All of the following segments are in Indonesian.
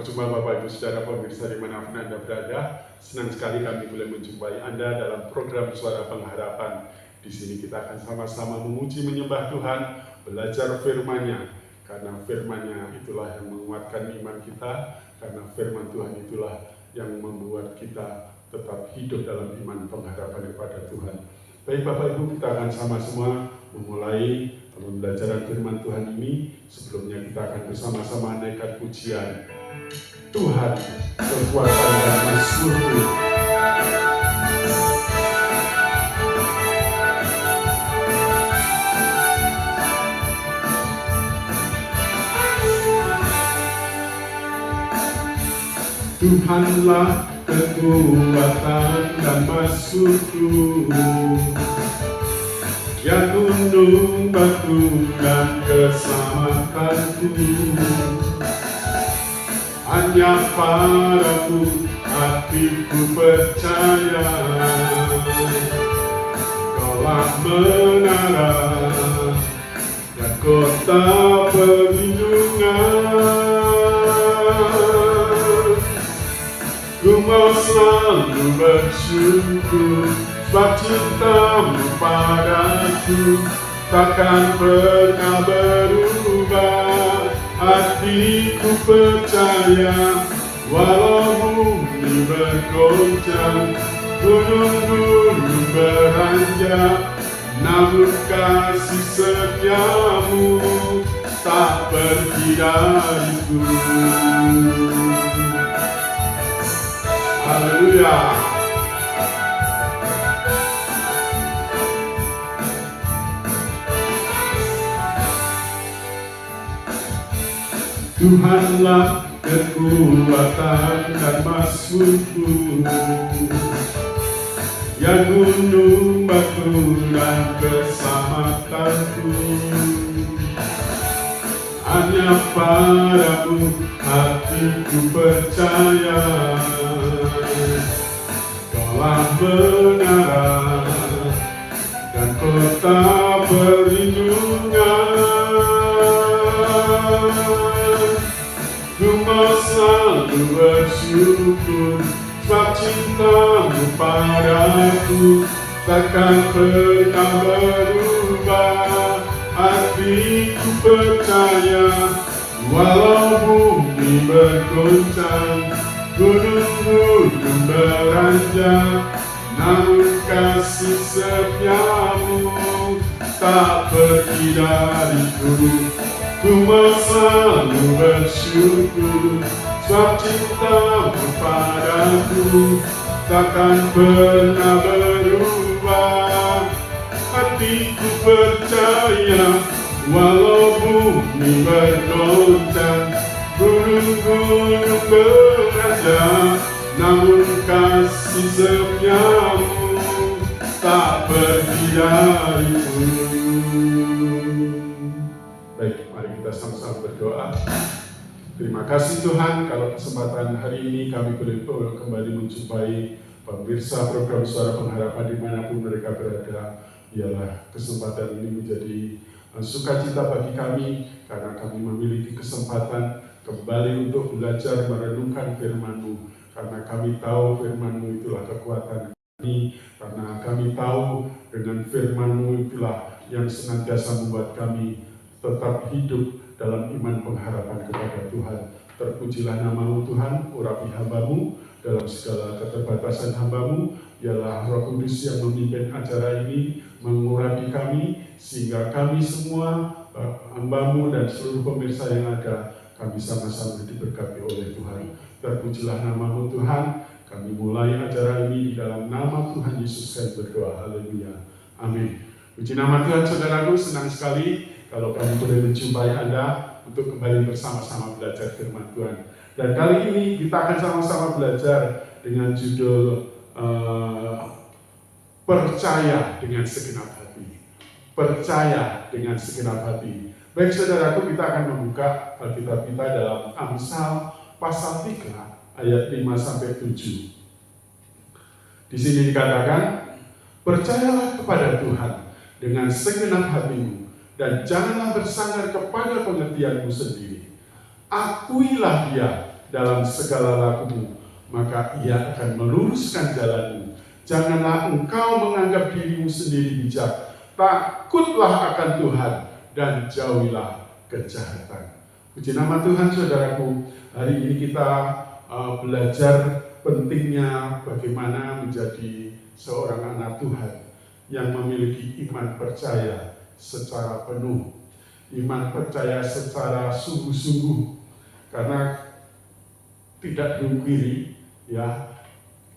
berjumpa Bapak Ibu Saudara pemirsa dimanapun Anda berada. Senang sekali kami boleh menjumpai Anda dalam program Suara Pengharapan. Di sini kita akan sama-sama memuji menyembah Tuhan, belajar firman-Nya. Karena firman-Nya itulah yang menguatkan iman kita, karena firman Tuhan itulah yang membuat kita tetap hidup dalam iman pengharapan kepada Tuhan. Baik Bapak Ibu, kita akan sama-sama memulai pembelajaran firman Tuhan ini. Sebelumnya kita akan bersama-sama naikkan pujian Tuhan, kekuatan dan mazmurku. Tuhanlah kekuatan dan mazmurku, ya gunung batu dan keselamatanku. Hanya padamu hatiku percaya, Kaulah menara dan kota perlindungan. Ku mau selalu bersyukur, sebab cintamu padaku takkan pernah berubah. Hatiku percaya, walau bumi bergoncang, gunung-gunung beranjak, namun kasih setiamu tak pergi dariku. Haleluya. Tuhanlah kekuatan dan mazmurku, ya gunung batu dan keselamatanku. Hanya padamu hatiku percaya, Kaulah menara dan kota perlindungan. Ku mau selalu bersyukur, sebab cintamu padaku takkan pernah berubah. Hatiku percaya, walau bumi bergoncang, gunung-gunung beranjak, namun kasih setiamu tak pergi dariku. Ku mau selalu bersyukur, sebab cintamu padaku takkan pernah berubah. Hatiku percaya, walau bumi bergoncang, gunung-gunung beranjak, namun kasih setiamu tak pergi dariku. Baik, mari kita sama-sama berdoa. Terima kasih Tuhan, kalau kesempatan hari ini kami boleh kembali menjumpai pemirsa program Suara Pengharapan dimanapun mereka berada. Biarlah kesempatan ini menjadi sukacita bagi kami, karena kami memiliki kesempatan kembali untuk belajar merenungkan firman-Mu. Karena kami tahu firman-Mu itulah kekuatan kami, karena kami tahu dengan firman-Mu itulah yang senantiasa membuat kami tetap hidup dalam iman pengharapan kepada Tuhan. Terpujilah nama-Mu Tuhan, urapi hamba-Mu dalam segala keterbatasan hamba-Mu. Biarlah Roh Kudus yang memimpin acara ini mengurapi kami, sehingga kami semua hamba-Mu dan seluruh pemirsa yang ada, kami sama-sama diberkati oleh Tuhan. Terpujilah nama-Mu Tuhan. Kami mulai acara ini di dalam nama Tuhan Yesus kami berdoa. Haleluya. Amin. Puji nama Tuhan. Saudaraku, senang sekali kalau kami boleh menjumpai Anda untuk kembali bersama-sama belajar firman Tuhan. Dan kali ini kita akan sama-sama belajar dengan judul percaya dengan segenap hati. Percaya dengan segenap hati. Baik saudaraku, kita akan membuka Alkitab kita dalam Amsal pasal 3 ayat 5-7. Di sini dikatakan, percayalah kepada Tuhan dengan segenap hatimu dan janganlah bersandar kepada pengertianmu sendiri. Akuilah Dia dalam segala lakumu, maka Ia akan meluruskan jalanmu. Janganlah engkau menganggap dirimu sendiri bijak. Takutlah akan Tuhan dan jauhilah kejahatan. Puji nama Tuhan, saudaraku. Hari ini kita belajar pentingnya bagaimana menjadi seorang anak Tuhan yang memiliki iman percaya secara penuh, iman percaya secara sungguh-sungguh, karena tidak dipungkiri ya,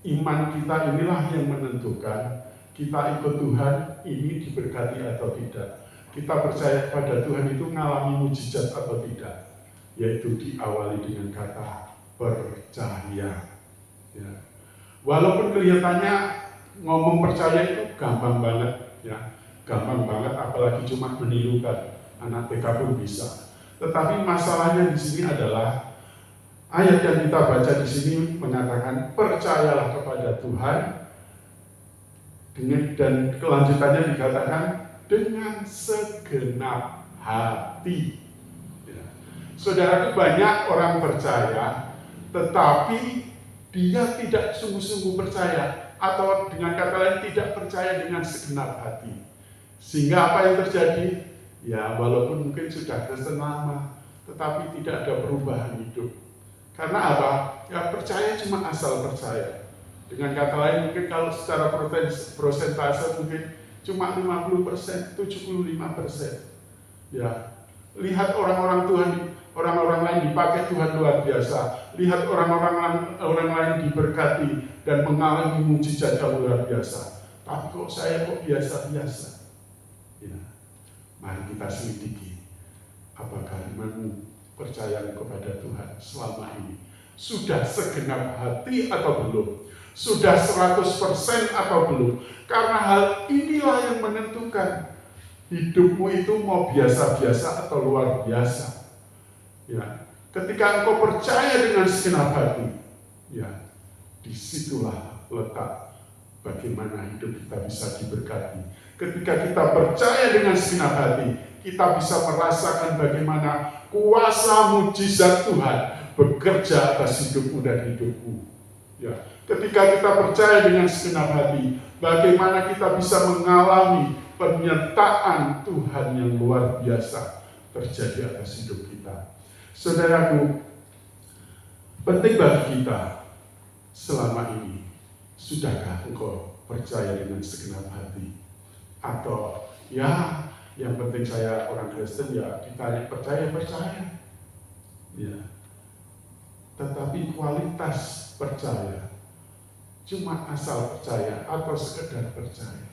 iman kita inilah yang menentukan kita ikut Tuhan ini diberkati atau tidak. Kita percaya kepada Tuhan itu mengalami mujizat atau tidak, yaitu diawali dengan kata percaya. Ya. Walaupun kelihatannya ngomong percaya itu gampang banget, ya, gampang banget, apalagi cuma menirukan, anak TK pun bisa. Tetapi masalahnya di sini adalah ayat yang kita baca di sini mengatakan percayalah kepada Tuhan, dan kelanjutannya dikatakan dengan segenap hati. Ya. Saudara, banyak orang percaya, tetapi dia tidak sungguh-sungguh percaya, atau dengan kata lain tidak percaya dengan segenap hati. Sehingga apa yang terjadi? Ya, walaupun mungkin sudah Kristen lama, tetapi tidak ada perubahan hidup. Karena apa? Ya, percaya cuma asal percaya. Dengan kata lain, mungkin kalau secara prosentase mungkin cuma 50%, 75%. Ya, lihat orang-orang Tuhan, orang-orang lain dipakai Tuhan luar biasa. Lihat orang lain diberkati dan mengalami mujizat yang luar biasa. Tapi kok saya kok biasa-biasa? Ya, mari kita selidiki. Apakah imanmu, percaya kepada Tuhan selama ini sudah segenap hati atau belum? Sudah 100% atau belum? Karena hal inilah yang menentukan hidupmu itu mau biasa-biasa atau luar biasa. Ya, ketika engkau percaya dengan segenap hati, ya, disitulah letak bagaimana hidup kita bisa diberkati. Ketika kita percaya dengan segenap hati, kita bisa merasakan bagaimana kuasa mujizat Tuhan bekerja atas hidupmu dan hidupku. Ya, ketika kita percaya dengan segenap hati, bagaimana kita bisa mengalami penyertaan Tuhan yang luar biasa terjadi atas hidup kita. Saudaraku, penting bagi kita selama ini, sudahkah engkau percaya dengan segenap hati? Atau ya, yang penting saya orang Kristen, ya ditanya percaya. Ya. Tetapi kualitas percaya cuma asal percaya atau sekedar percaya.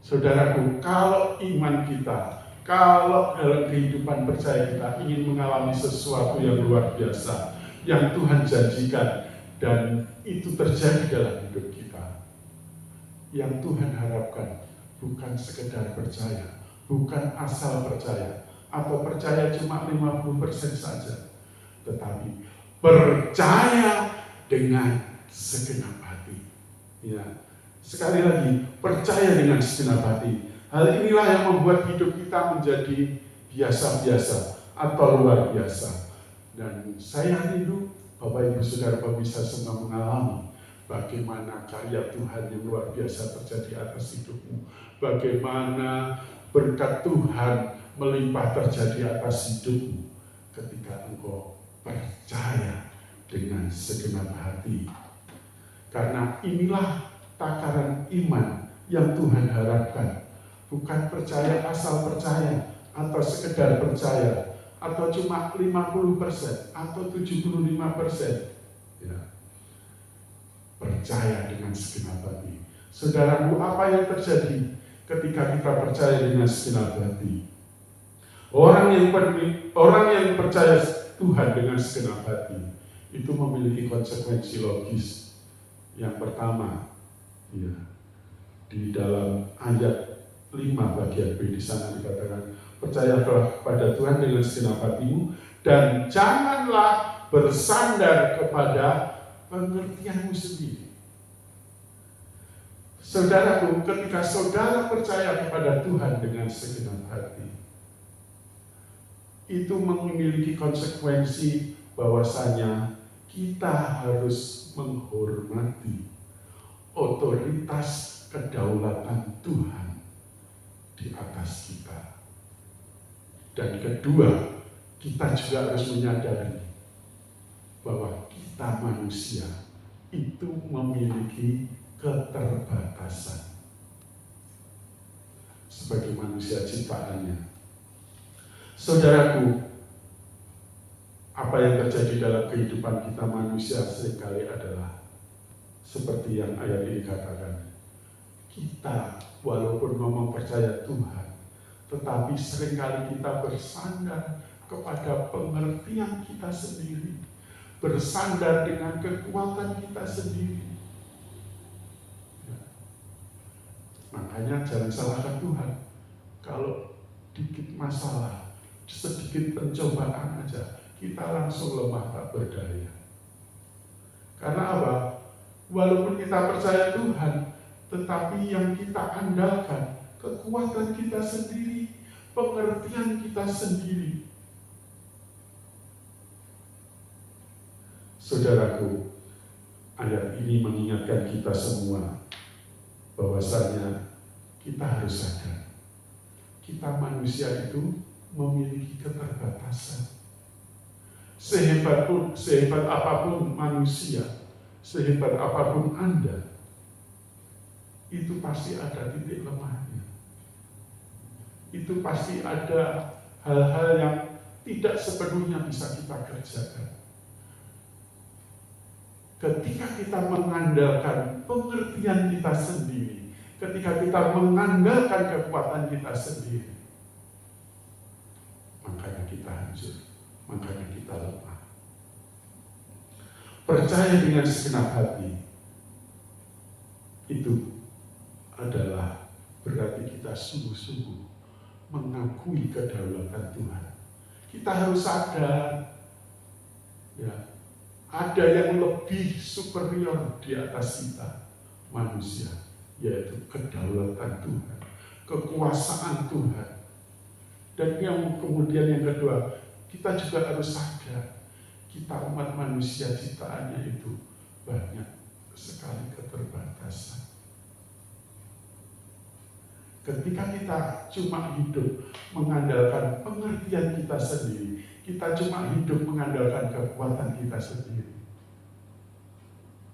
Saudaraku, kalau iman kita, kalau dalam kehidupan percaya kita ingin mengalami sesuatu yang luar biasa, yang Tuhan janjikan, dan itu terjadi dalam hidup kita, yang Tuhan harapkan bukan sekedar percaya, bukan asal percaya, atau percaya cuma 50% saja, tetapi percaya dengan segenap hati. Ya, sekali lagi, percaya dengan segenap hati. Hal inilah yang membuat hidup kita menjadi biasa-biasa atau luar biasa. Dan saya rindu Bapak Ibu Saudara bisa semua mengalami bagaimana karya Tuhan yang luar biasa terjadi atas hidupmu. Bagaimana berkat Tuhan melimpah terjadi atas hidupmu ketika engkau percaya dengan segenap hati. Karena inilah takaran iman yang Tuhan harapkan. Bukan percaya asal percaya, atau sekedar percaya, atau cuma 50% atau 75%. Ya. Percaya dengan segenap hati. Saudaraku, apa yang terjadi ketika kita percaya dengan segenap hati? Orang yang percaya Tuhan dengan segenap hati itu memiliki konsekuensi logis. Yang pertama, ya, di dalam ayat 5 bagian B di sana dikatakan, percayalah kepada Tuhan dengan segenap hatimu dan janganlah bersandar kepada pengertianmu sendiri. Saudaraku, ketika saudara percaya kepada Tuhan dengan segenap hati, itu memiliki konsekuensi bahwasanya kita harus menghormati otoritas kedaulatan Tuhan di atas kita. Dan kedua, kita juga harus menyadari bahwa kita manusia itu memiliki keterbatasan sebagai manusia ciptaannya. Saudaraku, apa yang terjadi dalam kehidupan kita manusia seringkali adalah seperti yang ayat ini katakan. Kita walaupun ngomong percaya Tuhan, tetapi seringkali kita bersandar kepada pengertian kita sendiri, bersandar dengan kekuatan kita sendiri. Ya. Makanya jangan salahkan Tuhan. Kalau dikit masalah, sedikit pencobaan aja, kita langsung lemah tak berdaya. Karena apa? Walaupun kita percaya Tuhan, tetapi yang kita andalkan kekuatan kita sendiri, pengertian kita sendiri. Saudaraku, ayat ini mengingatkan kita semua bahwasanya kita harus sadar, kita manusia itu memiliki keterbatasan. Sehebat apapun manusia, sehebat apapun Anda, itu pasti ada titik lemahnya. Itu pasti ada hal-hal yang tidak sepenuhnya bisa kita kerjakan. Ketika kita mengandalkan pengertian kita sendiri, ketika kita mengandalkan kekuatan kita sendiri, makanya kita hancur, makanya kita lemah. Percaya dengan segenap hati, itu adalah berarti kita sungguh-sungguh mengakui kedaulatan Tuhan. Kita harus sadar, ya, ada yang lebih superior di atas kita, manusia, yaitu kedaulatan Tuhan, kekuasaan Tuhan. Dan yang kemudian yang kedua, kita juga harus sadar, kita umat manusia ciptaannya itu banyak sekali keterbatasan. Ketika kita cuma hidup mengandalkan pengertian kita sendiri, kita cuma hidup mengandalkan kekuatan kita sendiri,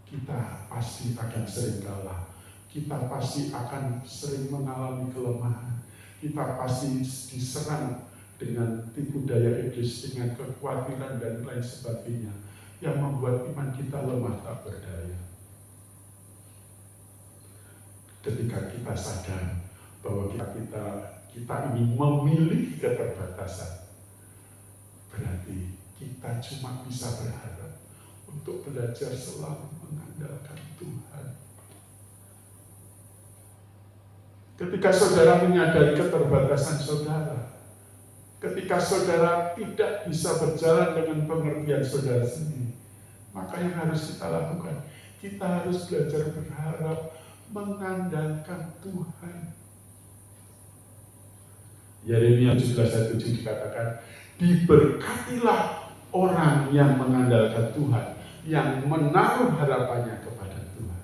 kita pasti akan sering kalah. Kita pasti akan sering mengalami kelemahan. Kita pasti diserang dengan tipu daya iblis, dengan kekhawatiran dan lain sebagainya, yang membuat iman kita lemah tak berdaya. Ketika kita sadar bahwa kita ini memiliki keterbatasan, berarti kita cuma bisa berharap untuk belajar selalu mengandalkan Tuhan. Ketika saudara menyadari keterbatasan saudara, ketika saudara tidak bisa berjalan dengan pengertian saudara sendiri, maka yang harus kita lakukan, kita harus belajar berharap mengandalkan Tuhan. Yeremia 17:7 dikatakan, diberkatilah orang yang mengandalkan Tuhan, yang menaruh harapannya kepada Tuhan.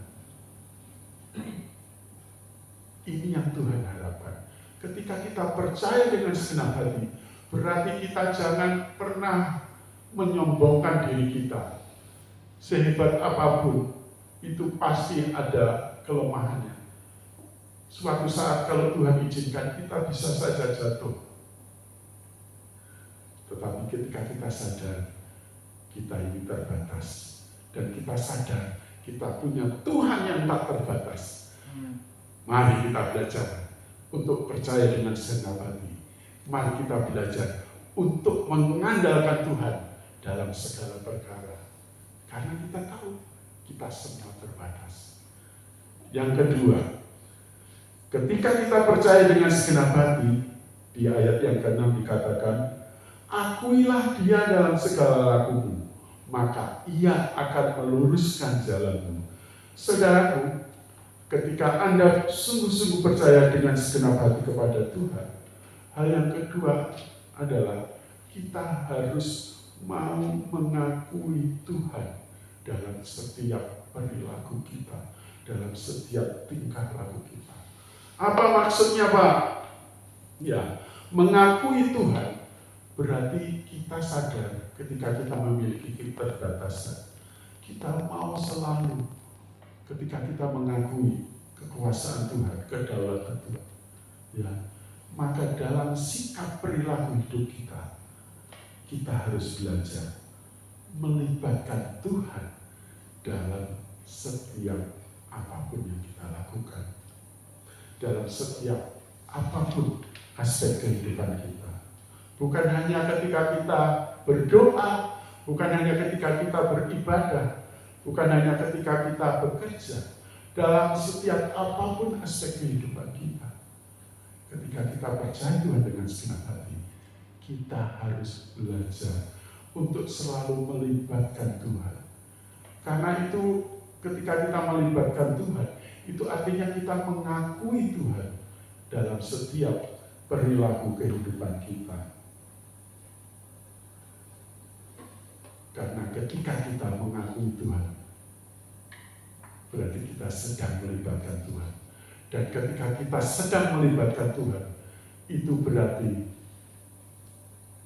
Ini yang Tuhan harapkan. Ketika kita percaya dengan segenap hati, berarti kita jangan pernah menyombongkan diri kita. Sehebat apapun, itu pasti ada kelemahannya. Suatu saat kalau Tuhan izinkan, kita bisa saja jatuh. Tetapi ketika kita sadar, kita ini terbatas. Dan kita sadar, kita punya Tuhan yang tak terbatas. Mari kita belajar untuk percaya dengan segenap hati. Mari kita belajar untuk mengandalkan Tuhan dalam segala perkara. Karena kita tahu, kita semua terbatas. Yang kedua, ketika kita percaya dengan segenap hati, di ayat yang ke-6 dikatakan, akuilah dia dalam segala lakumu, maka ia akan meluruskan jalanmu. Saudaraku, ketika Anda sungguh-sungguh percaya dengan segenap hati kepada Tuhan, hal yang kedua adalah kita harus mau mengakui Tuhan dalam setiap perilaku kita, dalam setiap tingkah laku kita. Apa maksudnya, Pak? Ya, mengakui Tuhan berarti kita sadar ketika kita memiliki keterbatasan. Kita mau selalu ketika kita mengakui kekuasaan Tuhan, kedaulatan Tuhan. Ya, maka dalam sikap perilaku hidup kita harus belajar melibatkan Tuhan dalam setiap apapun yang kita lakukan, dalam setiap apapun aspek kehidupan kita. Bukan hanya ketika kita berdoa, bukan hanya ketika kita beribadah, bukan hanya ketika kita bekerja, dalam setiap apapun aspek kehidupan kita. Ketika kita percaya Tuhan dengan segenap hati, kita harus belajar untuk selalu melibatkan Tuhan. Karena itu ketika kita melibatkan Tuhan, itu artinya kita mengakui Tuhan dalam setiap perilaku kehidupan kita. Karena ketika kita mengakui Tuhan, berarti kita sedang melibatkan Tuhan. Dan ketika kita sedang melibatkan Tuhan, itu berarti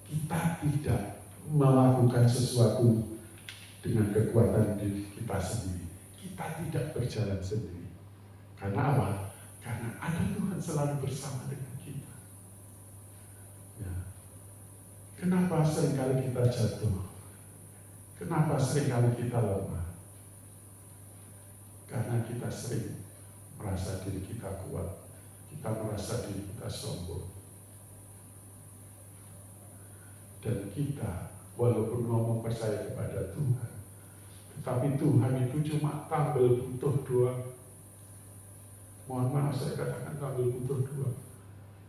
kita tidak melakukan sesuatu dengan kekuatan diri kita sendiri. Kita tidak berjalan sendiri. Karena apa? Karena ada Tuhan selalu bersama dengan kita. Ya. Kenapa seringkali kita jatuh? Kenapa seringkali kita lemah? Karena kita sering merasa diri kita kuat. Kita merasa diri kita sombong. Dan kita walaupun ngomong percaya kepada Tuhan, tetapi Tuhan itu cuma tampil butuh doang. Mohon maaf saya katakan tampil butuh doang.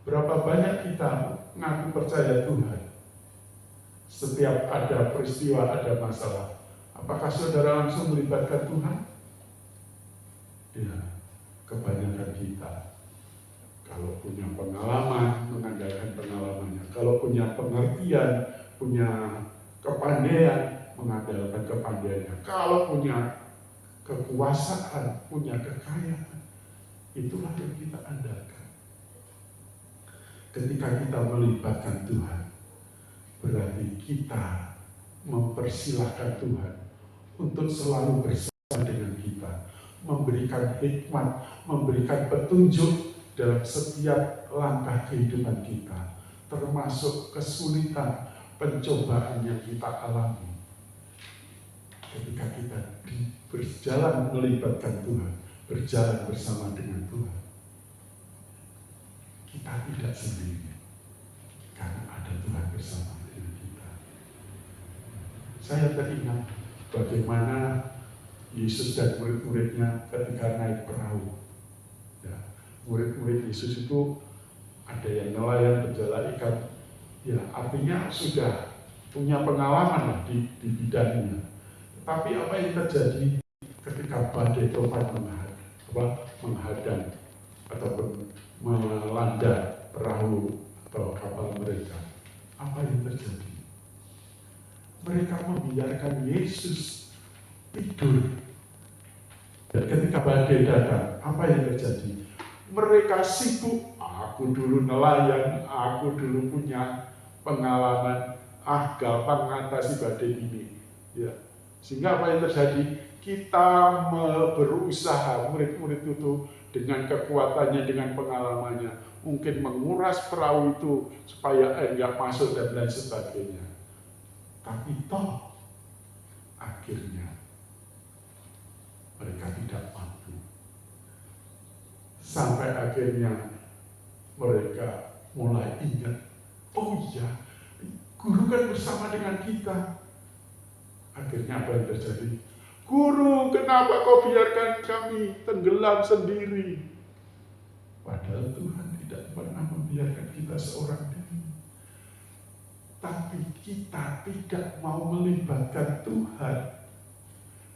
Berapa banyak kita ngaku percaya Tuhan, setiap ada peristiwa, ada masalah, apakah saudara langsung melibatkan Tuhan? Ya, kebanyakan kita kalau punya pengalaman, mengandalkan pengalamannya. Kalau punya pengertian, punya kepandaian, mengandalkan kepandaiannya. Kalau punya kekuasaan, punya kekayaan, itulah yang kita andalkan. Ketika kita melibatkan Tuhan, berarti kita mempersilahkan Tuhan untuk selalu bersama dengan kita, memberikan hikmat, memberikan petunjuk dalam setiap langkah kehidupan kita, termasuk kesulitan, pencobaan yang kita alami. Ketika kita berjalan melibatkan Tuhan, berjalan bersama dengan Tuhan, kita tidak sendiri, karena ada Tuhan bersama dengan kita. Saya teringat bagaimana Yesus dan murid-muridnya ketika naik perahu. Ya, murid-murid Yesus itu ada yang nelayan penjala ikan, ya artinya sudah punya pengalaman lah di bidangnya. Tapi apa yang terjadi ketika badai topan menghadang ataupun melanda perahu atau kapal mereka? Apa yang terjadi? Mereka membiarkan Yesus tidur. Dan ketika badai datang, apa yang terjadi? Mereka sibuk, aku dulu nelayan, aku dulu punya pengalaman, gampang mengatasi badai ini. Ya. Sehingga apa yang terjadi? Kita berusaha, murid-murid itu dengan kekuatannya, dengan pengalamannya, mungkin menguras perahu itu supaya air nggak masuk dan lain sebagainya. Tapi toh, akhirnya mereka tidak mampu. Sampai akhirnya mereka mulai ingat, oh iya, guru kan bersama dengan kita. Akhirnya apa yang terjadi? Guru, kenapa kau biarkan kami tenggelam sendiri? Padahal Tuhan tidak pernah membiarkan kita seorang diri. Tapi kita tidak mau melibatkan Tuhan.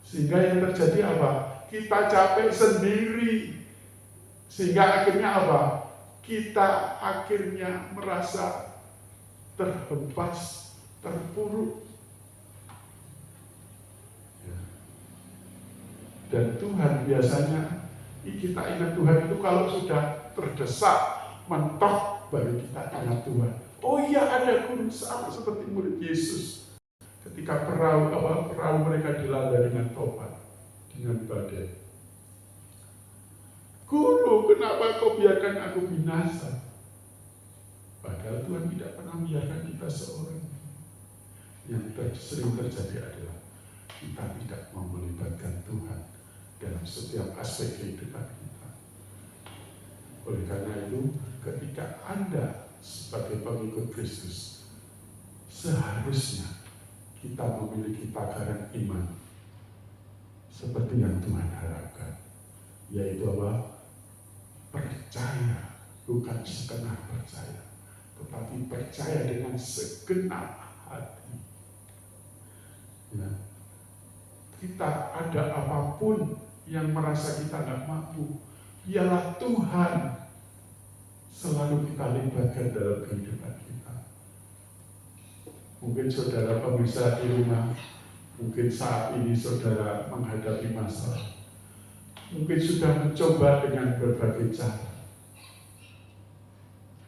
Sehingga yang terjadi apa? Kita capek sendiri. Sehingga akhirnya apa? Kita akhirnya merasa terhempas, terpuruk. Dan Tuhan biasanya, kita ingat Tuhan itu kalau sudah terdesak, mentok, baru kita ingat Tuhan. Oh iya, ada guru sama seperti murid Yesus. Ketika perahu mereka dilanda dengan topan, dengan badai. Guru, kenapa kau biarkan aku binasa? Padahal Tuhan tidak pernah biarkan kita seorang. Yang sering terjadi adalah kita tidak mau melibatkan Tuhan dalam setiap aspek kehidupan kita. Oleh karena itu, ketika Anda sebagai pengikut Kristus, seharusnya kita memiliki takaran iman seperti yang Tuhan harapkan, yaitu apa? Percaya, bukan setengah percaya, tetapi percaya dengan segenap hati. Ya. Kita ada apapun yang merasa kita nggak mampu, biarlah Tuhan selalu kita libatkan dalam kehidupan kita. Mungkin saudara pemirsa di rumah, mungkin saat ini saudara menghadapi masalah, mungkin sudah mencoba dengan berbagai cara,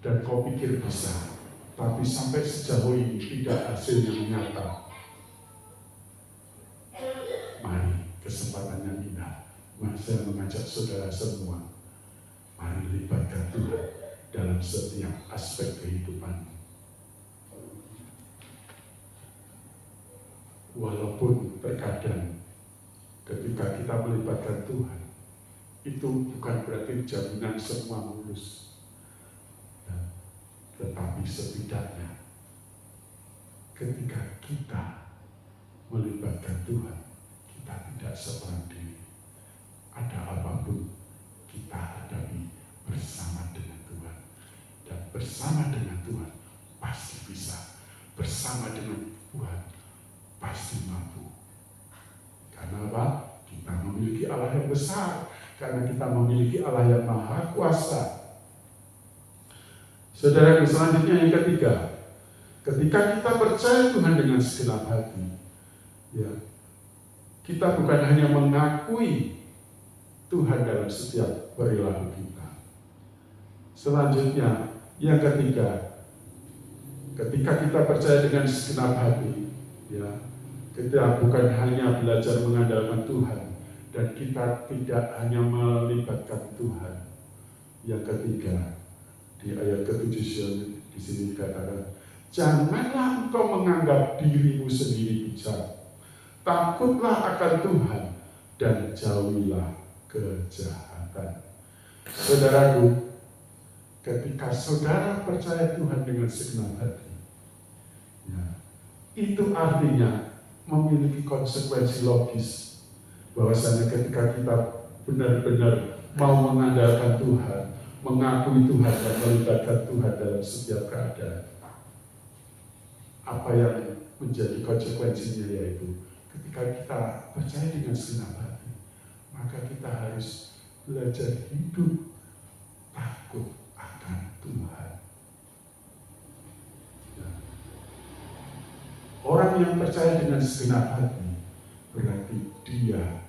dan kau pikir bisa, tapi sampai sejauh ini tidak hasil yang nyata. Mari, kesempatan yang indah, saya mengajak saudara semua, mari libatkan Tuhan dalam setiap aspek kehidupan. Walaupun terkadang ketika kita melibatkan Tuhan, itu bukan berarti jaminan semua mulus. Tetapi setidaknya ketika kita melibatkan Tuhan, kita tidak seorang diri. Ada apapun kita hadapi bersama dengan Tuhan. Dan bersama dengan Tuhan pasti bisa. Bersama dengan Tuhan pasti mampu. Karena apa? Kita memiliki Allah yang besar. Karena kita memiliki Allah yang maha kuasa. Saudara, selanjutnya yang ketiga, ketika kita percaya Tuhan dengan segenap hati, ya, kita bukan hanya mengakui Tuhan dalam setiap perilaku kita. Selanjutnya, yang ketiga, ketika kita percaya dengan segenap hati, ya, kita bukan hanya belajar mengandalkan Tuhan, dan kita tidak hanya melibatkan Tuhan. Yang ketiga, di ayat ke-7 di sini dikatakan, janganlah engkau menganggap dirimu sendiri bijak. Takutlah akan Tuhan dan jauhilah kejahatan. Saudaraku, ketika saudara percaya Tuhan dengan segenap hati, ya, itu artinya memiliki konsekuensi logis, bahwasanya ketika kita benar-benar mau mengandalkan Tuhan, mengakui Tuhan dan melibatkan Tuhan dalam setiap keadaan, apa yang menjadi konsekuensinya yaitu ketika kita percaya dengan segenap hati, maka kita harus belajar hidup takut akan Tuhan. Ya. Orang yang percaya dengan segenap hati berarti dia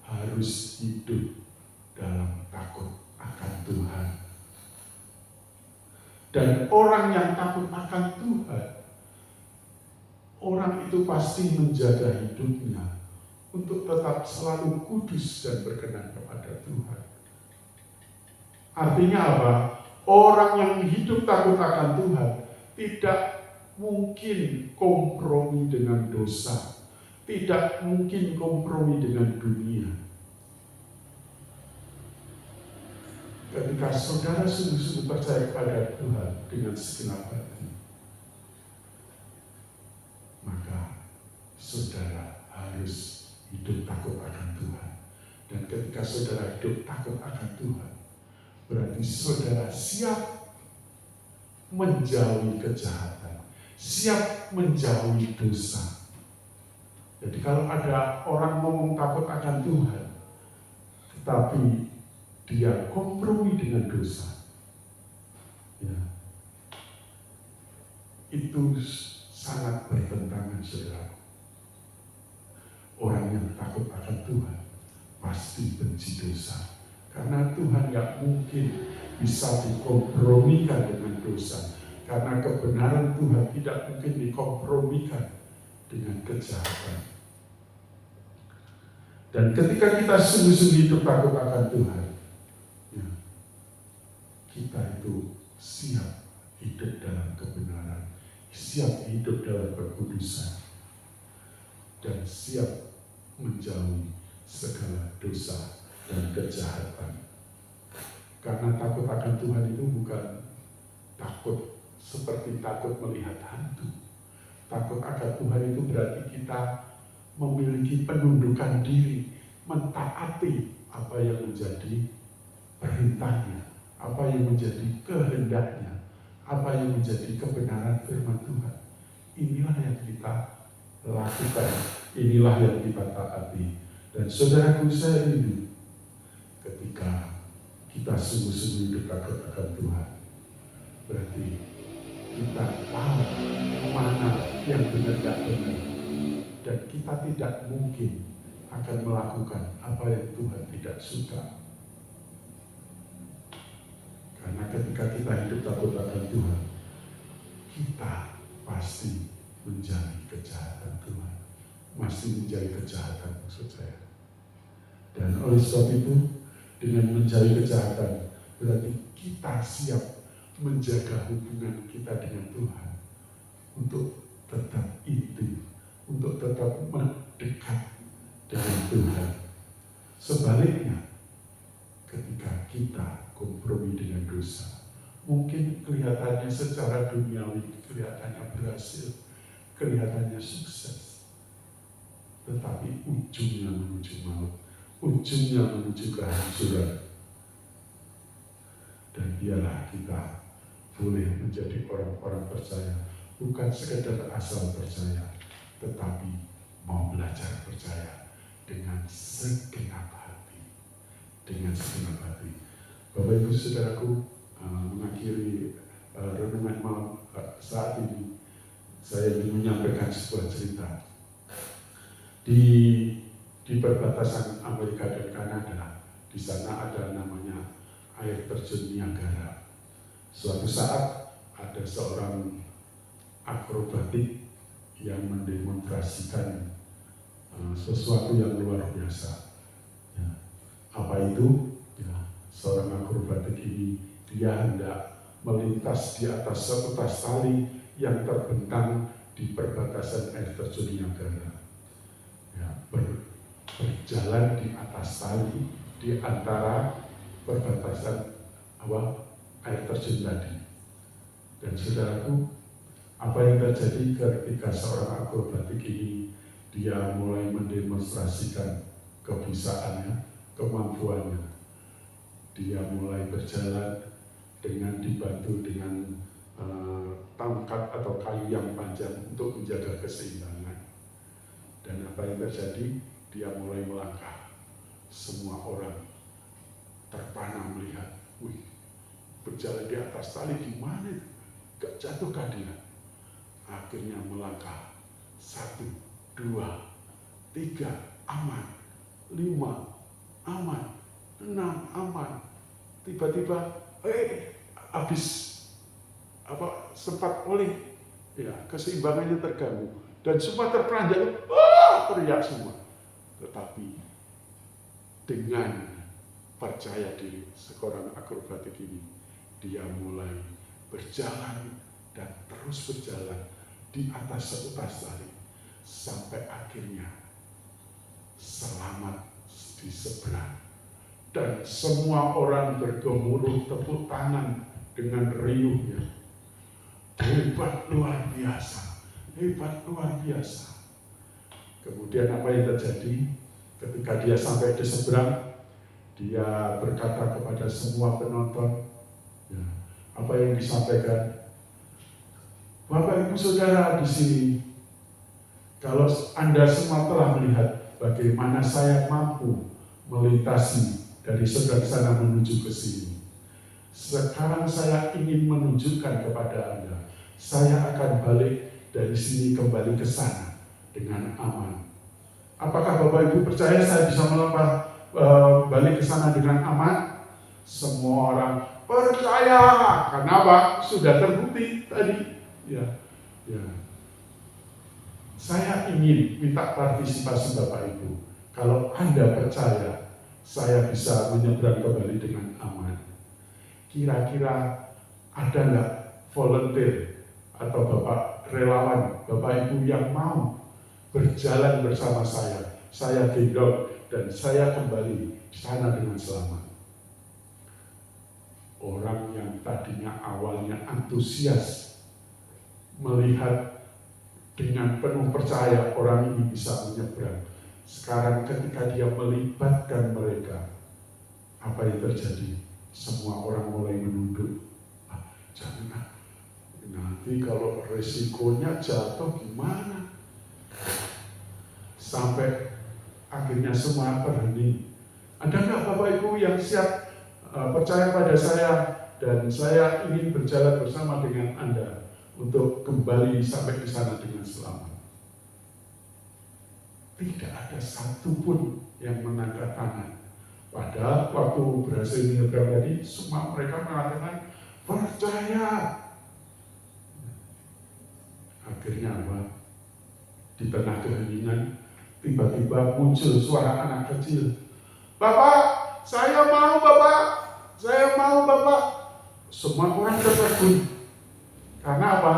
harus hidup dalam takut akan Tuhan. Dan orang yang takut akan Tuhan, orang itu pasti menjaga hidupnya untuk tetap selalu kudus dan berkenan kepada Tuhan. Artinya apa? Orang yang hidup takut akan Tuhan tidak mungkin kompromi dengan dosa, tidak mungkin kompromi dengan dunia. Ketika saudara sungguh-sungguh percaya kepada Tuhan dengan segenap hati, maka saudara harus hidup takut akan Tuhan. Dan ketika saudara hidup takut akan Tuhan, berarti saudara siap menjauhi kejahatan, siap menjauhi dosa. Jadi kalau ada orang ngomong takut akan Tuhan, tetapi dia kompromi dengan dosa, ya, itu sangat bertentangan, saudara. Orang yang takut akan Tuhan pasti benci dosa. Karena Tuhan gak mungkin bisa dikompromikan dengan dosa. Karena kebenaran Tuhan tidak mungkin dikompromikan dengan kejahatan. Dan ketika kita sungguh-sungguh hidup takut akan Tuhan, ya, kita itu siap hidup dalam kebenaran, siap hidup dalam kekudusan, dan siap menjauhi segala dosa dan kejahatan. Karena takut akan Tuhan itu bukan takut seperti takut melihat hantu. Takut akan Tuhan itu berarti kita memiliki penundukan diri, mentaati apa yang menjadi perintahnya, apa yang menjadi kehendaknya, apa yang menjadi kebenaran firman Tuhan. Inilah yang kita lakukan, inilah yang kita taati. Dan saudaraku, saya rindu ketika kita sungguh-sungguh hidup takut akan Tuhan. Berarti kita tahu mana yang benar dan benar. Dan kita tidak mungkin akan melakukan apa yang Tuhan tidak suka. Karena ketika kita hidup takut akan Tuhan, kita pasti menjauhi kejahatan Tuhan. Masih menjauhi kejahatan maksud saya. Dan oleh sebab itu, dengan menjauhi kejahatan, berarti kita siap menjaga hubungan kita dengan Tuhan. Untuk tetap intim, untuk tetap mendekat dengan Tuhan. Sebaliknya, ketika kita kompromi dengan dosa, mungkin kelihatannya secara duniawi, kelihatannya berhasil, kelihatannya sukses, tetapi ujungnya menuju maut, ujungnya menuju kehancuran. Dan biarlah kita boleh menjadi orang-orang percaya, bukan sekedar asal percaya, tetapi mau belajar percaya dengan segenap hati. Dengan segenap hati. Bapak Ibu Saudaraku, mengakhiri renungan malam saat ini, saya ingin menyampaikan sebuah cerita. Di perbatasan Amerika dan Kanada, di sana ada namanya air terjun Niagara. Suatu saat ada seorang akrobatik yang mendemonstrasikan sesuatu yang luar biasa. Ya. Apa itu? Ya, seorang akrobatik ini dia hendak melintas di atas sepetas tali yang terbentang di perbatasan air terjun Niagara. Ya, berjalan di atas tali di antara perbatasan air terjun tadi. Dan saudaraku, apa yang terjadi ketika seorang akrobatik ini dia mulai mendemonstrasikan kebisaannya, kemampuannya. Dia mulai berjalan dengan dibantu dengan tongkat atau kayu yang panjang untuk menjaga keseimbangan. Dan apa yang terjadi? Dia mulai melangkah. Semua orang terpana melihat, wih, berjalan di atas tali gimana? Gak jatuhkah dia? Akhirnya melangkah 1, 2, 3, aman, 5, aman, 6, aman. Tiba-tiba, habis sempat oleh, ya keseimbangannya terganggu dan semua terperanjat, teriak semua. Tetapi dengan percaya diri seorang akrobatik ini, dia mulai berjalan dan terus berjalan di atas sepetas tali sampai akhirnya selamat di seberang. Dan semua orang bergemuruh tepuk tangan dengan riuhnya. Hebat luar biasa, hebat luar biasa. Kemudian apa yang terjadi? Ketika dia sampai di seberang, dia berkata kepada semua penonton, ya, apa yang disampaikan? Bapak Ibu Saudara di sini, kalau Anda semua telah melihat bagaimana saya mampu melintasi dari seberang sana menuju ke sini. Sekarang saya ingin menunjukkan kepada Anda, saya akan balik dari sini kembali ke sana dengan aman. Apakah Bapak Ibu percaya saya bisa balik ke sana dengan aman? Semua orang percaya. Karena apa? Sudah terbukti tadi. Ya. Saya ingin minta partisipasi Bapak Ibu. Kalau Anda percaya, saya bisa menyeberang kembali dengan aman. Kira-kira ada nggak volunteer atau Bapak relawan, Bapak Ibu yang mau berjalan bersama saya gendong dan saya kembali ke sana dengan selamat. Orang yang tadinya awalnya antusias melihat dengan penuh percaya orang ini bisa menyeberang. Sekarang ketika dia melibatkan mereka, apa yang terjadi? Semua orang mulai menunduk. Jangan, nanti kalau resikonya jatuh gimana? Sampai akhirnya semua berhenti. Ada nggak Bapak Ibu yang siap percaya pada saya dan saya ingin berjalan bersama dengan Anda untuk kembali sampai di sana dengan selamat? Tidak ada satupun yang mengangkat tangan. Padahal waktu berhasil menyeberang tadi, semua mereka mengatakan percaya. Akhirnya apa? Di tengah keheningan, tiba-tiba muncul suara anak kecil. Bapak, saya mau Bapak, saya mau Bapak. Semua orang tertegun. Karena apa?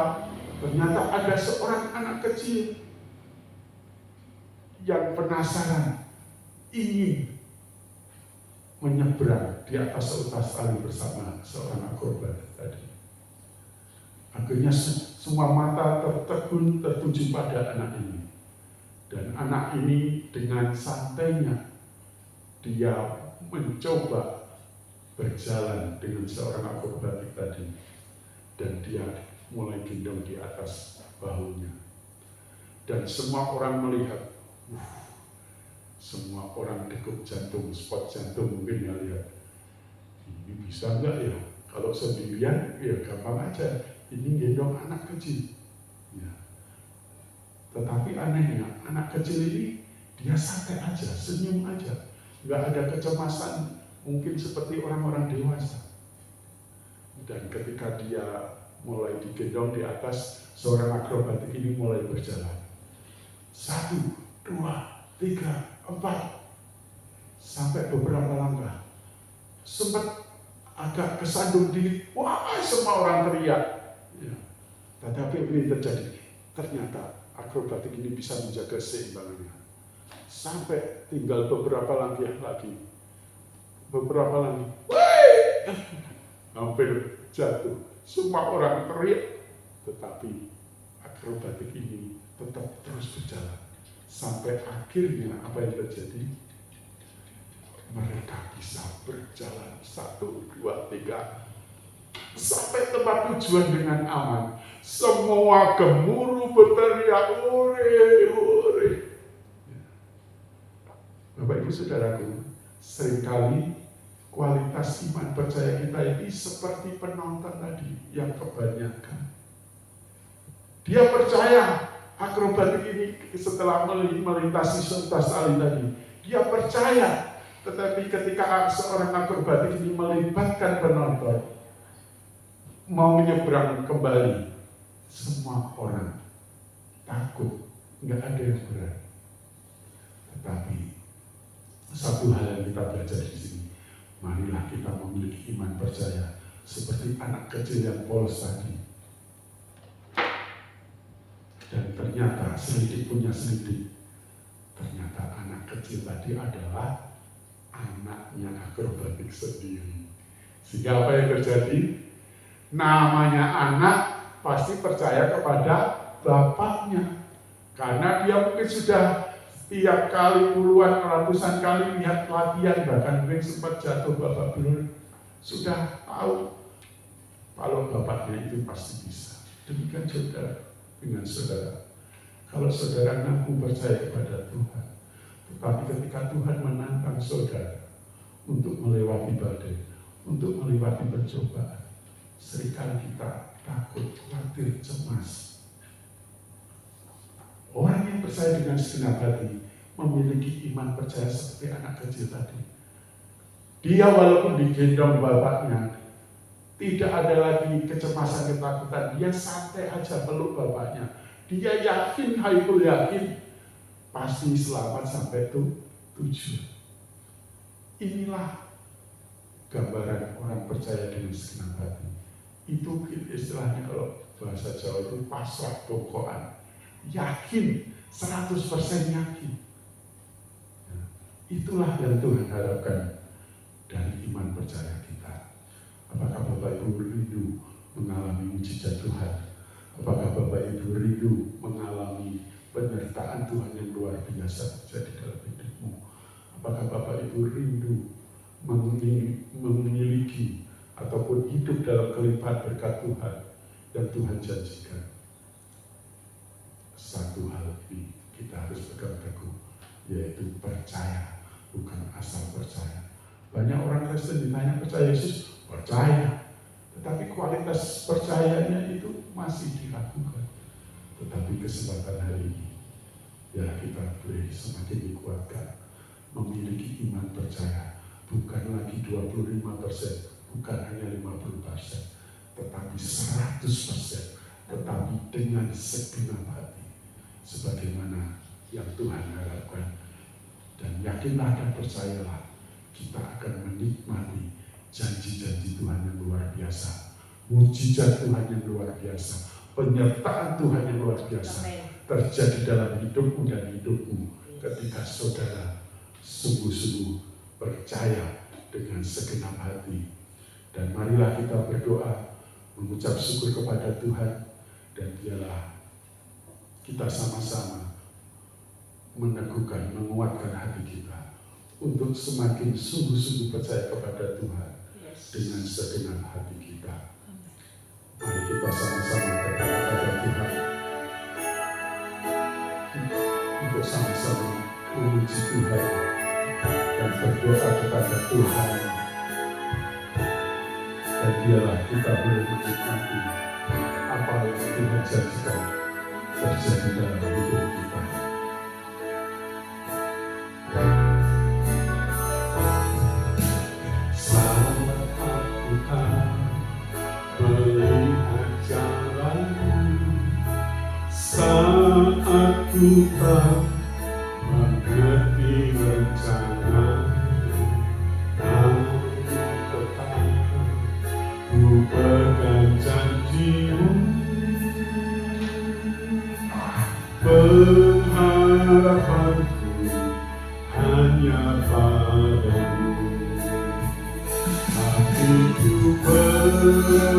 Ternyata ada seorang anak kecil yang penasaran, ingin menyeberang di atas seutas tali bersama seorang akrobat tadi. Akhirnya semua mata tertegun tertuju pada anak ini. Dan anak ini dengan santainya, dia mencoba berjalan dengan seorang akrobatik tadi. Dan dia mulai gendong di atas bahunya. Dan semua orang melihat, semua orang degup jantung, spot jantung mungkin ya lihat. Ini bisa enggak ya? Kalau sendirian ya gampang aja. Ini gendong anak kecil. Ya. Tetapi anehnya anak kecil ini dia santai aja, senyum aja, nggak ada kecemasan mungkin seperti orang-orang dewasa. Dan ketika dia mulai digendong di atas, seorang akrobatik ini mulai berjalan. 1, 2, 3, 4, sampai beberapa langkah. Sempat agak kesandung diri, wah semua orang teriak. Ya. Tetapi apa yang terjadi? Ternyata akrobatik ini bisa menjaga keseimbangannya. Sampai tinggal beberapa langkah lagi. Beberapa lagi, hampir jatuh. Semua orang teriak. Tetapi akrobatik ini tetap terus berjalan. Sampai akhirnya apa yang terjadi? Mereka bisa berjalan 1, 2, 3 sampai tempat tujuan dengan aman. Semua gemuruh berteriak, "Hore, hore!" Bapak Ibu Saudaraku, seringkali kualitas iman percaya kita ini seperti penonton tadi yang kebanyakan. Dia percaya akrobatik ini setelah melintasi seutas tali tadi. Dia percaya, tetapi ketika seorang akrobatik ini melibatkan penonton, mau menyeberang kembali, semua orang takut, nggak ada yang berani. Tetapi satu hal yang kita belajar di sini, marilah kita memiliki iman percaya seperti anak kecil yang polos tadi. Dan ternyata selidik punya selidik. Ternyata anak kecil tadi adalah anaknya akrobatik sendiri. Sehingga apa yang terjadi? Namanya anak pasti percaya kepada bapaknya. Karena dia mungkin sudah tiap kali puluhan ratusan kali lihat latihan, bahkan mungkin sempat jatuh babak belur, sudah tahu kalau bapaknya itu pasti bisa. Demikian saudara dengan saudara. Kalau saudara ngaku percaya kepada Tuhan, tetapi ketika Tuhan menantang saudara untuk melewati badai, untuk melewati pencobaan, seringkali kita takut, khawatir, cemas. Orang yang percaya dengan segenap hati memiliki iman percaya seperti anak kecil tadi. Dia walaupun digendong bapaknya, tidak ada lagi kecemasan, ketakutan. Dia santai aja peluk bapaknya. Dia yakin, Haikul yakin, pasti selamat sampai tujuan. Inilah gambaran orang percaya dengan segenap hati. Itu istilahnya kalau bahasa Jawa itu pasrah pokokan. Yakin, 100% yakin. Nah, itulah yang Tuhan harapkan dari iman percaya kita. Apakah Bapak Ibu rindu mengalami mujizat Tuhan? Apakah Bapak Ibu rindu mengalami penyertaan Tuhan yang luar biasa terjadi dalam hidupmu? Apakah Bapak Ibu rindu memiliki ataupun hidup dalam kelimpahan berkat Tuhan yang Tuhan janjikan? Satu hal ini kita harus pegang teguh, yaitu percaya, bukan asal percaya. Banyak orang Kristen ditanya percaya Yesus, percaya, tetapi kualitas percayanya itu masih diragukan. Tetapi kesempatan hari ini, ya kita boleh semakin dikuatkan, memiliki iman percaya, bukan lagi 25%, bukan hanya 50%, tetapi 100%, tetapi dengan segenap hati, sebagaimana yang Tuhan harapkan. Dan yakinlah dan percayalah, kita akan menikmati janji-janji Tuhan yang luar biasa, mujizat Tuhan yang luar biasa, penyertaan Tuhan yang luar biasa terjadi dalam hidupmu dan hidupmu ketika saudara sungguh-sungguh percaya dengan segenap hati. Dan marilah kita berdoa, mengucap syukur kepada Tuhan, dan biarlah kita sama-sama meneguhkan, menguatkan hati kita untuk semakin sungguh-sungguh percaya kepada Tuhan dengan segenap hati kita. Mari kita sama-sama berdoa kepada Tuhan untuk sama-sama memuji Tuhan dan berdoa kepada Tuhan, dan biarlah kita boleh menikmati apa yang Tuhan janjikan terjadi dalam hidup kita. Melihat jalanmu saat ku tak mengerti rencana, namun tetap ku pegang janjimu. Pengharapanku hanya padamu. Hatiku percaya,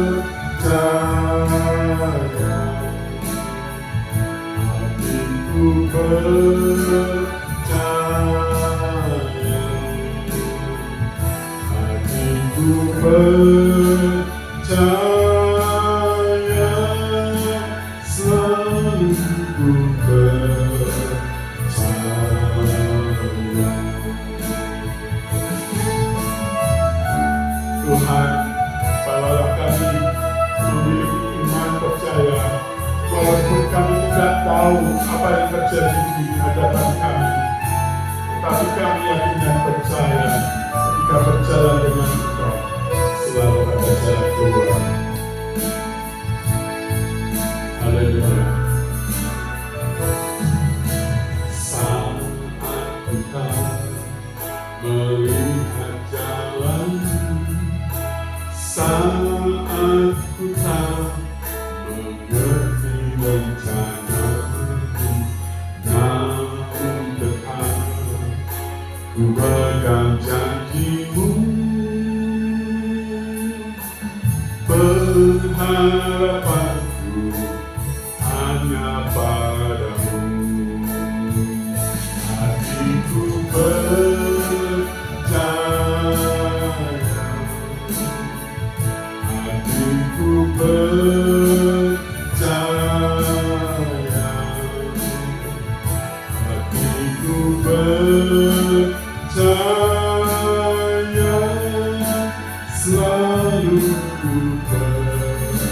hatiku percaya, hatiku percaya, selalu ku percaya. Tuhan, bawalah kami memiliki iman percaya, walaupun kami tidak tahu apa yang terjadi di hadapan kami, tetapi kami yakin dan percaya ketika berjalan dengan Engkau selalu ada jalan keluar. Haleluya. Saat kita melihat jalan, saat ku tak mengerti rencanamu, namun tetap ku pegang janjimu. Pengharapanku hanya padamu. Hatiku percaya, hatiku percaya, hatiku percaya, selalu ku percaya.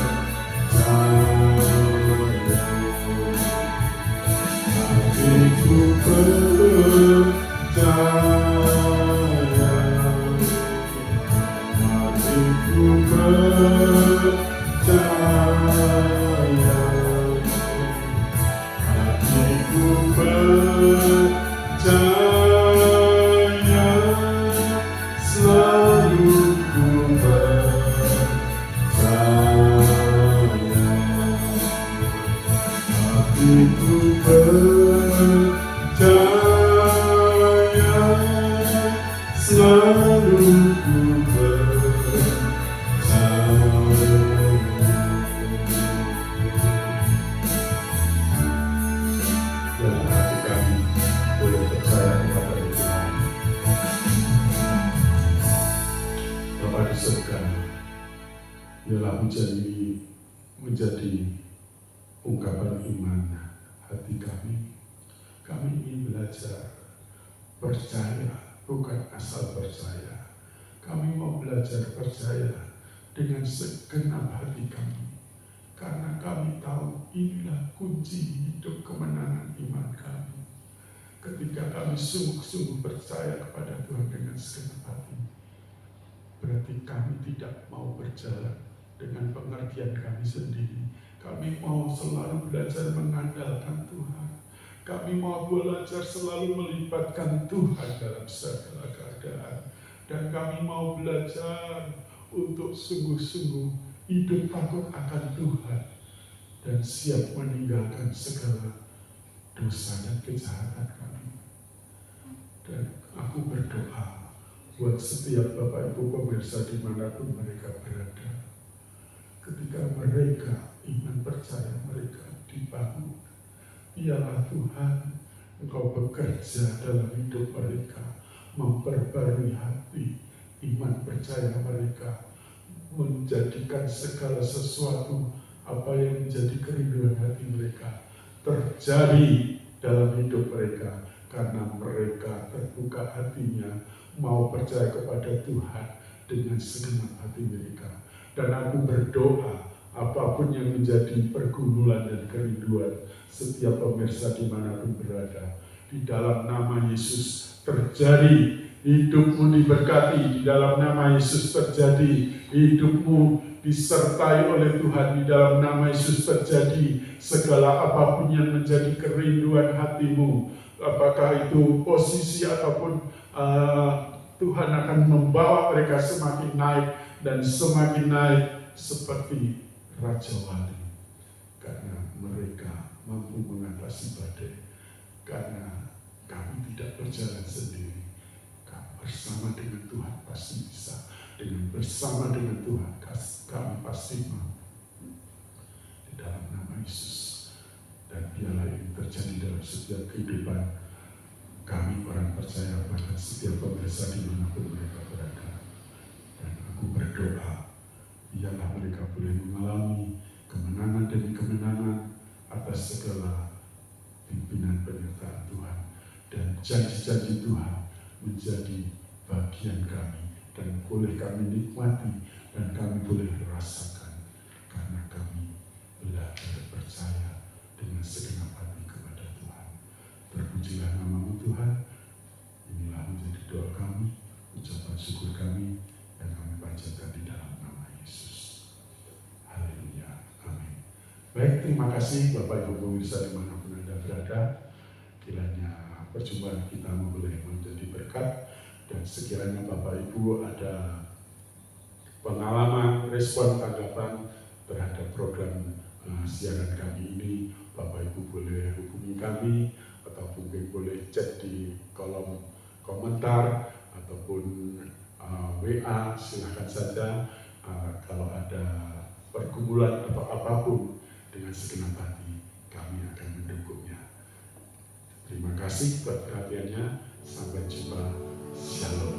menjadi ungkapan iman hati kami. Kami ingin belajar percaya, bukan asal percaya. Kami mau belajar percaya dengan segenap hati kami. Karena kami tahu inilah kunci hidup kemenangan iman kami. Ketika kami sungguh-sungguh percaya kepada Tuhan dengan segenap hati, berarti kami tidak mau berjalan dengan pengertian kami sendiri. Kami mau selalu belajar mengandalkan Tuhan. Kami mau belajar selalu melibatkan Tuhan dalam segala keadaan. Dan kami mau belajar untuk sungguh-sungguh hidup takut akan Tuhan dan siap meninggalkan segala dosa dan kejahatan kami. Dan aku berdoa buat setiap Bapak Ibu pemirsa dimanapun mereka berada. Ketika mereka iman percaya mereka dibangun, biarlah Tuhan Engkau bekerja dalam hidup mereka, memperbarui hati iman percaya mereka, menjadikan segala sesuatu apa yang menjadi kerinduan hati mereka terjadi dalam hidup mereka, karena mereka terbuka hatinya mau percaya kepada Tuhan dengan segenap hati mereka. Dan aku berdoa apapun yang menjadi pergumulan dan kerinduan setiap pemirsa dimanapun berada, di dalam nama Yesus terjadi. Hidupmu diberkati di dalam nama Yesus terjadi. Hidupmu disertai oleh Tuhan di dalam nama Yesus terjadi. Segala apapun yang menjadi kerinduan hatimu, apakah itu posisi ataupun Tuhan akan membawa mereka semakin naik dan semakin naik seperti Raja Wali. Karena mereka mampu mengatasi badai. Karena kami tidak berjalan sendiri. Bersama dengan Tuhan pasti bisa. Bersama dengan Tuhan kami pasti mampu. Di dalam nama Yesus. Dan biarlah ini terjadi dalam setiap kehidupan kami orang percaya, bahkan setiap pemirsa dimanapun mereka berada. Dan aku berdoa biarlah mereka boleh mengalami kemenangan demi kemenangan atas segala pimpinan penyertaan Tuhan. Dan janji-janji Tuhan menjadi bagian kami dan boleh kami nikmati dan kami boleh rasakan karena kami belajar percaya dengan segenap hati kepada Tuhan. Terpujilah nama-Mu Tuhan. Inilah menjadi doa kami, ucapan syukur kami yang kami panjatkan di dalam nama Yesus. Haleluya. Amin. Baik, terima kasih Bapak Ibu pemirsa dimanapun Anda berada. Kiranya perjumpaan kita boleh menjadi berkat, dan sekiranya Bapak Ibu ada pengalaman, respon, tanggapan terhadap program siaran kami ini, Bapak Ibu boleh hubungi kami atau mungkin boleh chat di kolom komentar ataupun WA, silakan saja. Kalau ada pergumulan atau apapun, dengan segenap hati kami akan mendukungnya. Terima kasih buat perhatiannya. Sampai jumpa. Shalom.